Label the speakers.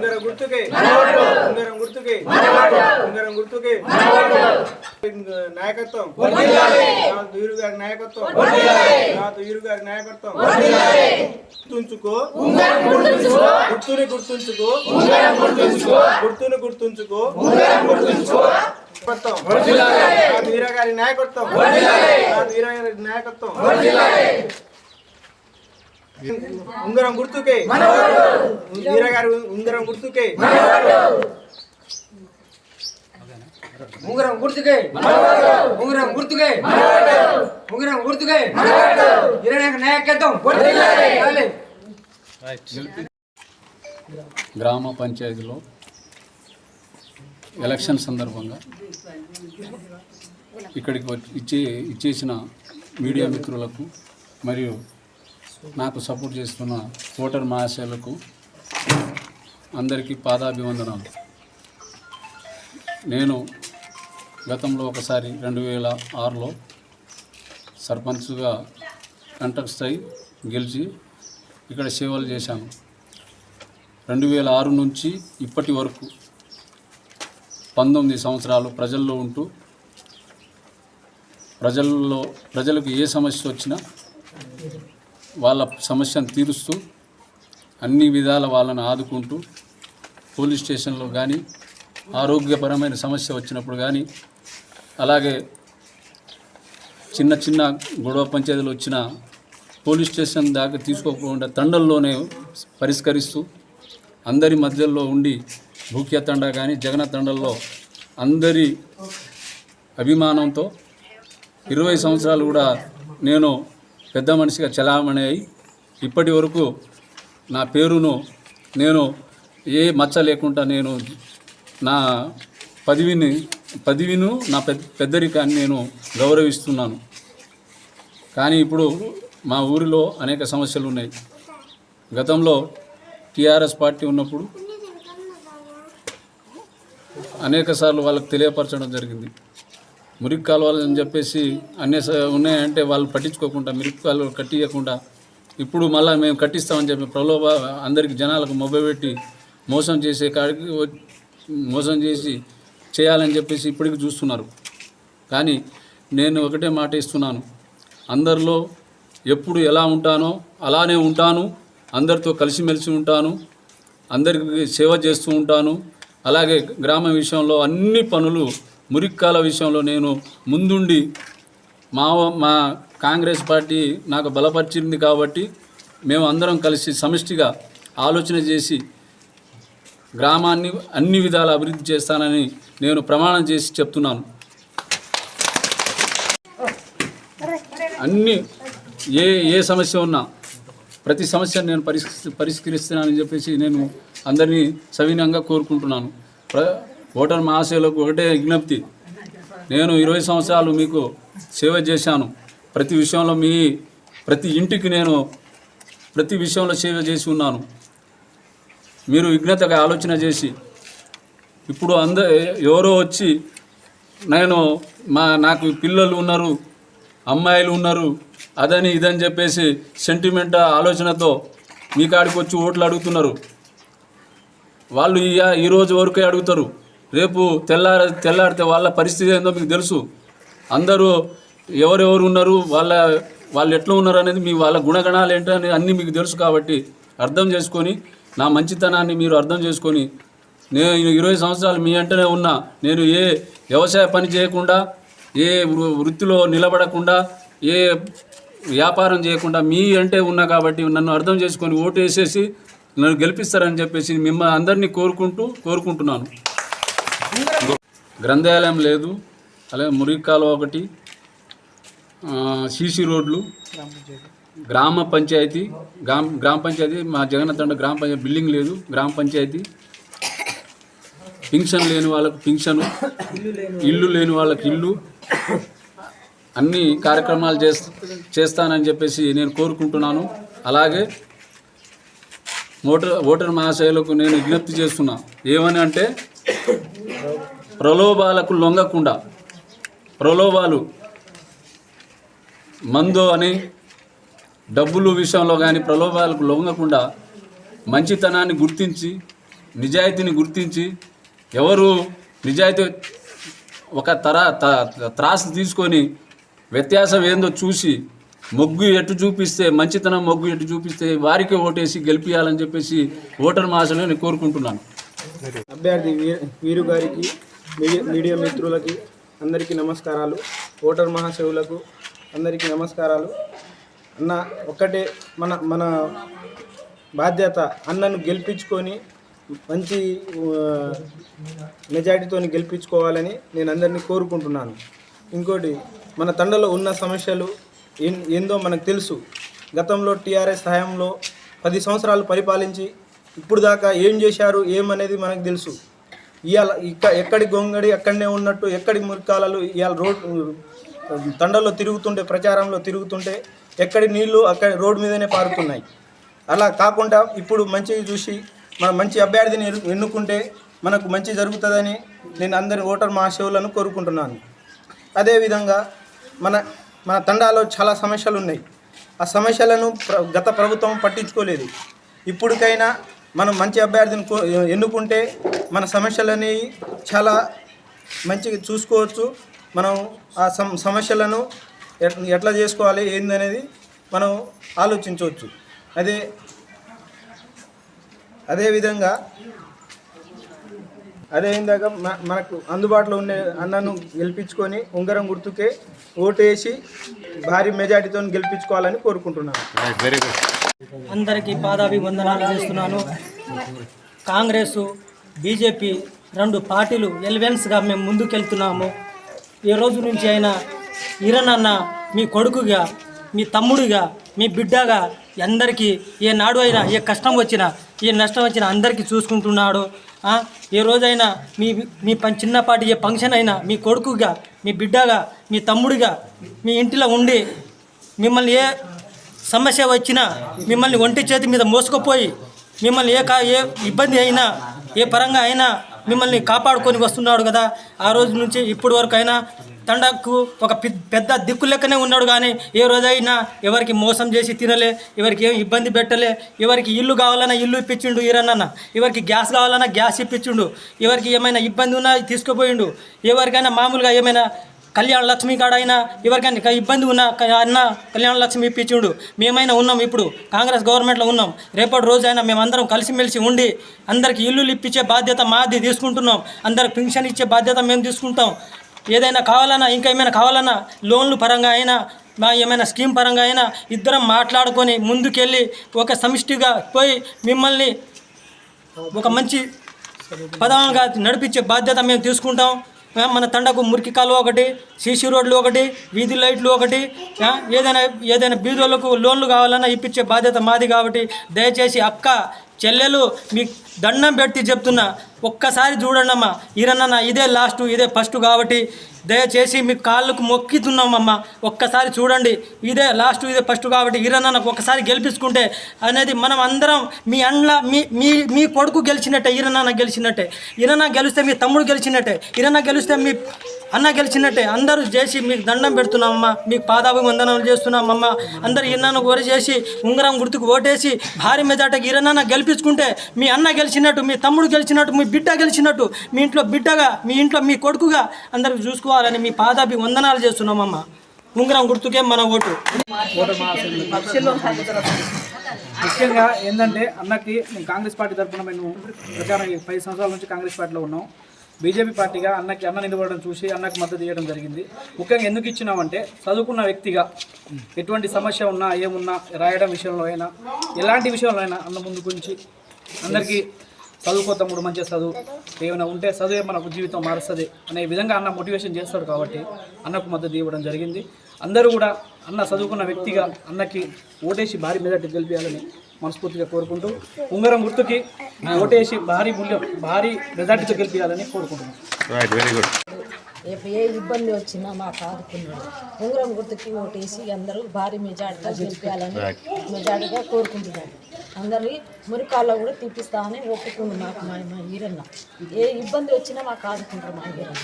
Speaker 1: ఉంగరం గుర్తుకే ఉంగరం గుర్తుకే ఉంగరం గుర్తుకే నాయకత్వం వీరు గారి నాయకత్వం వీరు గారి నాయకత్వం గుర్తుంచుకో గుర్తుని గుర్తుంచుకో గుర్తుని గుర్తుంచుకో వీర గారి నాయకత్వం వీర గారి నాయకత్వం ఉంగరం గుర్తుకే వీర గారి ఉంగరం గుర్తుకే
Speaker 2: ఉంగరం గుర్తుకే ఉంగరం గుర్తుకే ఉంగరం గుర్తుకే నాయకత్వం.
Speaker 3: గ్రామ పంచాయతీలో ఎలక్షన్ సందర్భంగా ఇక్కడికి ఇచ్చేసిన మీడియా మిత్రులకు మరియు నాకు సపోర్ట్ చేస్తున్న ఓటర్ మహాశయులకు అందరికీ పాదాభివందనాలు. నేను గతంలో ఒకసారి 2006లో సర్పంచ్గా కంటెస్ట్ అయి గెలిచి ఇక్కడ సేవలు చేశాను. 2006 నుంచి ఇప్పటి వరకు 19 సంవత్సరాలు ప్రజల్లో ఉంటూ ప్రజలకు ఏ సమస్య వచ్చినా వాళ్ళ సమస్యను తీరుస్తూ అన్ని విధాల వాళ్ళని ఆదుకుంటూ పోలీస్ స్టేషన్లో కానీ ఆరోగ్యపరమైన సమస్య వచ్చినప్పుడు కానీ అలాగే చిన్న చిన్న గొడవ పంచాయతీలు వచ్చిన పోలీస్ స్టేషన్ దాకా తీసుకోకుండా తండల్లోనే పరిష్కరిస్తూ అందరి మధ్యలో ఉండి భూక్య తండ కానీ జగన తండల్లో అందరి అభిమానంతో 20 సంవత్సరాలు కూడా నేను పెద్ద మనిషిగా చలామణి అయి ఇప్పటి వరకు నా పేరును నేను ఏ మచ్చ లేకుండా నేను నా పదవిను నా పెద్దరికాన్ని నేను గౌరవిస్తున్నాను. కానీ ఇప్పుడు మా ఊరిలో అనేక సమస్యలు ఉన్నాయి. గతంలో టీఆర్ఎస్ పార్టీ ఉన్నప్పుడు అనేక సార్లు వాళ్ళకి తెలియపరచడం జరిగింది. మురికి కాలువలు అని చెప్పేసి అన్నీ ఉన్నాయంటే వాళ్ళు పట్టించుకోకుండా మురికి కాలువలు కట్టియకుండా ఇప్పుడు మళ్ళీ మేము కట్టిస్తామని చెప్పి ప్రలోభ అందరికి జనాలకు మొబ్బపెట్టి మోసం చేసే కాడికి మోసం చేసి చేయాలని చెప్పేసి ఇప్పటికి చూస్తున్నారు. కానీ నేను ఒకటే మాట ఇస్తున్నాను, అందరిలో ఎప్పుడు ఎలా ఉంటానో అలానే ఉంటాను, అందరితో కలిసిమెలిసి ఉంటాను, అందరికి సేవ చేస్తూ ఉంటాను. అలాగే గ్రామ విషయంలో అన్ని పనులు మురిక్కాల విషయంలో నేను ముందుండి మా కాంగ్రెస్ పార్టీ నాకు బలపరిచింది కాబట్టి మేము అందరం కలిసి సమిష్టిగా ఆలోచన చేసి గ్రామాన్ని అన్ని విధాల అభివృద్ధి చేస్తానని నేను ప్రమాణం చేసి చెప్తున్నాను. అన్ని ఏ సమస్య ఉన్నా ప్రతి సమస్యను నేను పరిష్కరిస్తున్నానని చెప్పేసి నేను అందరినీ సవినయంగా కోరుకుంటున్నాను. ఓటర్ మహాశయులకు ఒకటే విజ్ఞప్తి, నేను 20 సంవత్సరాలు మీకు సేవ చేశాను. ప్రతి విషయంలో ప్రతి ఇంటికి నేను ప్రతి విషయంలో సేవ చేసి ఉన్నాను. మీరు విజ్ఞతగా ఆలోచన చేసి ఇప్పుడు ఎవరో వచ్చి నాకు పిల్లలు ఉన్నారు, అమ్మాయిలు ఉన్నారు, అదని ఇదని చెప్పేసి సెంటిమెంట్ ఆలోచనతో మీ కాడికి వచ్చి ఓట్లు అడుగుతున్నారు. వాళ్ళు ఈరోజు వరకే అడుగుతారు, రేపు తెల్లారితే వాళ్ళ పరిస్థితి ఏందో మీకు తెలుసు. అందరూ ఎవరెవరు ఉన్నారు, వాళ్ళు ఎట్లా ఉన్నారు అనేది వాళ్ళ గుణగణాలు ఏంటని అన్నీ మీకు తెలుసు. కాబట్టి అర్థం చేసుకొని నా మంచితనాన్ని మీరు అర్థం చేసుకొని, నేను 20 సంవత్సరాలు మీ అంటనే ఉన్నా, నేను ఏ వ్యవసాయ పని చేయకుండా, ఏ వృత్తిలో నిలబడకుండా, ఏ వ్యాపారం చేయకుండా మీ అంటే ఉన్నా. కాబట్టి నన్ను అర్థం చేసుకొని ఓటు వేసేసి నన్ను గెలిపిస్తారని చెప్పేసి మిమ్మల్ని అందరినీ కోరుకుంటున్నాను. గ్రంథాలయం లేదు, అలాగే మురికి కాలువ ఒకటి, సీసీ రోడ్లు, గ్రామ పంచాయతీ మా జగనతండ గ్రామ పంచాయతీ బిల్డింగ్ లేదు, గ్రామ పంచాయతీ పింఛన్ లేని వాళ్ళకు పింఛను, ఇల్లు లేని వాళ్ళకి ఇల్లు, అన్ని కార్యక్రమాలు చేస్తానని చెప్పేసి నేను కోరుకుంటున్నాను. అలాగే ఓటర్ మహాశయులకు నేను విజ్ఞప్తి చేస్తున్నా, ఏమని అంటే ప్రలోభాలకు లొంగకుండా, ప్రలోభాలు మందు అని డబ్బులు విషయంలో కానీ ప్రలోభాలకు లొంగకుండా మంచితనాన్ని గుర్తించి నిజాయితీని గుర్తించి ఎవరు నిజాయితీ ఒక త్రాసు తీసుకొని వ్యత్యాసం ఏందో చూసి మొగ్గు ఎటు చూపిస్తే మంచితనం మొగ్గు ఎటు చూపిస్తే వారికే ఓటేసి గెలిపించాలని చెప్పేసి ఓటర్ మహాశయులను నేను కోరుకుంటున్నాను.
Speaker 1: అభ్యర్థి వీరు గారికి, మీడియా మిత్రులకి అందరికీ నమస్కారాలు. ఓటర్ మహాశయులకు అందరికీ నమస్కారాలు. అన్న ఒక్కటే మన బాధ్యత, అన్నను గెలిపించుకొని మంచి మెజారిటీతో గెలిపించుకోవాలని నేను అందరినీ కోరుకుంటున్నాను. ఇంకోటి, మన తండలో ఉన్న సమస్యలు ఏందో మనకు తెలుసు. గతంలో టీఆర్ఎస్ హయాంలో 10 సంవత్సరాలు పరిపాలించి ఇప్పుడు దాకా ఏం చేశారు ఏమనేది మనకు తెలుసు. ఇవాళ ఎక్కడి గొంగడి అక్కడనే ఉన్నట్టు, ఎక్కడి మురికాలలు ఇవాళ తండలో తిరుగుతుంటే, ప్రచారంలో తిరుగుతుంటే ఎక్కడి నీళ్లు అక్కడి రోడ్డు మీదనే పారుతున్నాయి. అలా కాకుండా ఇప్పుడు మంచిగా చూసి మనం మంచి అభ్యర్థిని ఎన్నుకుంటే మనకు మంచి జరుగుతుందని నేను అందరి ఓటర్ మహాశయులను కోరుకుంటున్నాను. అదేవిధంగా మన తండాలో చాలా సమస్యలు ఉన్నాయి. ఆ సమస్యలను గత ప్రభుత్వం పట్టించుకోలేదు. ఇప్పటికైనా మనం మంచి అభ్యర్థిని ఎన్నుకుంటే మన సమస్యలని చాలా మంచిగా చూసుకోవచ్చు. మనం ఆ సమస్యలను ఎట్లా చేసుకోవాలి ఏందనేది మనం ఆలోచించవచ్చు. అదేవిధంగా మనకు అందుబాటులో ఉండే అన్నను గెలిపించుకొని ఉంగరం గుర్తుకే ఓటేసి భారీ మెజార్టీతో గెలిపించుకోవాలని కోరుకుంటున్నాను.
Speaker 4: అందరికీ పాదాభివందనాలు చేస్తున్నాను. కాంగ్రెస్, బీజేపీ 2 పార్టీలు ఎలివెన్స్గా మేము ముందుకెళ్తున్నాము. ఈ రోజు నుంచి అయినా ఈరనన్న మీ కొడుకుగా, మీ తమ్ముడిగా, మీ బిడ్డగా అందరికీ ఏ నాడు అయినా ఏ కష్టం వచ్చినా ఏ నష్టం వచ్చినా అందరికీ చూసుకుంటున్నాడు. ఏ రోజైనా మీ చిన్నపాటి ఏ ఫంక్షన్ అయినా మీ కొడుకుగా, మీ బిడ్డగా, మీ తమ్ముడిగా మీ ఇంటిలో ఉండి మిమ్మల్ని ఏ సమస్య వచ్చినా మిమ్మల్ని ఒంటి చేతి మీద మోసుకుపోయి మిమ్మల్ని ఏ ఇబ్బంది అయినా ఏ పరంగా అయినా మిమ్మల్ని కాపాడుకొని వస్తున్నాడు కదా. ఆ రోజు నుంచి ఇప్పటి వరకు అయినా తండకు ఒక పెద్ద దిక్కు లెక్కనే ఉన్నాడు. కానీ ఏ రోజైనా ఎవరికి మోసం చేసి తినలే, ఎవరికి ఏం ఇబ్బంది పెట్టలే. ఎవరికి ఇల్లు కావాలన్నా ఇల్లు ఇప్పించిండు ఈరన్న, ఎవరికి గ్యాస్ కావాలన్నా గ్యాస్ ఇప్పించిండు, ఎవరికి ఏమైనా ఇబ్బంది ఉన్నా తీసుకుపోయిండు. ఎవరికైనా మామూలుగా ఏమైనా కళ్యాణ లక్ష్మి కాడ అయినా ఎవరికైనా ఇబ్బంది ఉన్నా అన్న కళ్యాణ లక్ష్మి ఇప్పించుండు. మేమైనా ఉన్నాం, ఇప్పుడు కాంగ్రెస్ గవర్నమెంట్లో ఉన్నాం. రేపటి రోజైనా మేమందరం కలిసిమెలిసి ఉండి అందరికి ఇల్లులు ఇప్పించే బాధ్యత మాది తీసుకుంటున్నాం. అందరికి పెన్షన్ ఇచ్చే బాధ్యత మేము తీసుకుంటాం. ఏదైనా కావాలన్నా ఇంకా ఏమైనా కావాలన్నా లోన్లు పరంగా అయినా ఏమైనా స్కీమ్ పరంగా అయినా ఇద్దరం మాట్లాడుకొని ముందుకెళ్ళి ఒక సమిష్టిగా పోయి మిమ్మల్ని ఒక మంచి పదంగా నడిపించే బాధ్యత మేము తీసుకుంటాం. మన తండకు మురికి కాలువ ఒకటి, సీసీ రోడ్లు ఒకటి, వీధి లైట్లు ఒకటి, ఏదైనా బీదోళ్ళకు లోన్లు కావాలన్నా ఇప్పించే బాధ్యత మాది. కాబట్టి దయచేసి అక్క చెల్లెలు మీ దండం పెట్టి చెప్తున్నా, ఒక్కసారి చూడండి అమ్మా. ఈరన్న ఇదే లాస్ట్, ఇదే ఫస్ట్ కాబట్టి దయచేసి మీ కాళ్ళకు మొక్కుతున్నామమ్మా. ఒక్కసారి చూడండి, ఇదే లాస్ట్, ఇదే ఫస్ట్ కాబట్టి ఈరన్న ఒక్కసారి గెలిపించుకుంటే అనేది మనం అందరం మీ కొడుకు గెలిచినట్టే, ఈరన్న గెలిచినట్టే. ఈరన్న గెలిస్తే మీ తమ్ముడు గెలిచినట్టే, ఈరన్న గెలిస్తే మీ అన్న గెలిచినట్టే. అందరూ చేసి మీకు దండం పెడుతున్నామమ్మా, మీకు పాదాభివందనాలు చేస్తున్నామమ్మా. అందరు ఈరన్నను ఓరి చేసి ఉంగరం గుర్తుకు ఓటేసి భారీ మెజార్టీకి ఈరన్న గెలిపించుకుంటే మీ అన్న గెలిచినట్టు, మీ తమ్ముడు గెలిచినట్టు, మీ బిడ్డ గెలిచినట్టు, మీ ఇంట్లో బిడ్డగా, మీ ఇంట్లో మీ కొడుకుగా అందరూ చూసుకోవాలని మీ పాదాభివందనాలు చేస్తున్నామమ్మా. ఉంగరం గుర్తుకే మన ఓటు.
Speaker 5: ముఖ్యంగా ఏంటంటే అన్నకి నేను కాంగ్రెస్ పార్టీ తరఫున మేము ప్రచారం 5 సంవత్సరాల నుంచి కాంగ్రెస్ పార్టీలో ఉన్నాం. బీజేపీ పార్టీగా అన్న నిలబడడం చూసి అన్నకు మద్దతు ఇవ్వడం జరిగింది. ముఖ్యంగా ఎందుకు ఇచ్చినామంటే చదువుకున్న వ్యక్తిగా ఎటువంటి సమస్య ఉన్నా ఏమున్నా రాయడం విషయంలో అయినా ఎలాంటి విషయంలో అయినా అన్న ముందు గురించి అందరికీ చదువుకో తమ్ముడు, మంచిగా చదువు, ఏమైనా ఉంటే చదువే మనకు జీవితం మారుస్తుంది అనే విధంగా అన్న మోటివేషన్ చేస్తాడు. కాబట్టి అన్నకు మద్దతు ఇవ్వడం జరిగింది. అందరూ కూడా అన్న చదువుకున్న వ్యక్తిగా అన్నకి ఓటేసి భారీ మెజార్టీ గెలిపించాలని మనస్ఫూర్తిగా కోరుకుంటూ ఉంగరం గుర్తుకి ఓటేసి భారీ మెజార్టీతో గెలిపించాలని కోరుకుంటున్నాం.
Speaker 6: ఏ ఇబ్బంది వచ్చినా మాకు ఆదుకున్నాడు. ఉంగరం గుర్తుకి ఓటేసి అందరూ భారీ మెజార్టీగా గెలిపించాలని మెజార్టీగా కోరుకుంటున్నాను. అందరి మురికాల్లో కూడా తీపిస్తామని ఒప్పుకుండు మాకు మా ఈరన్న. ఏ ఇబ్బంది వచ్చినా మాకు ఆదుకుంటారు మా ఈరన్న.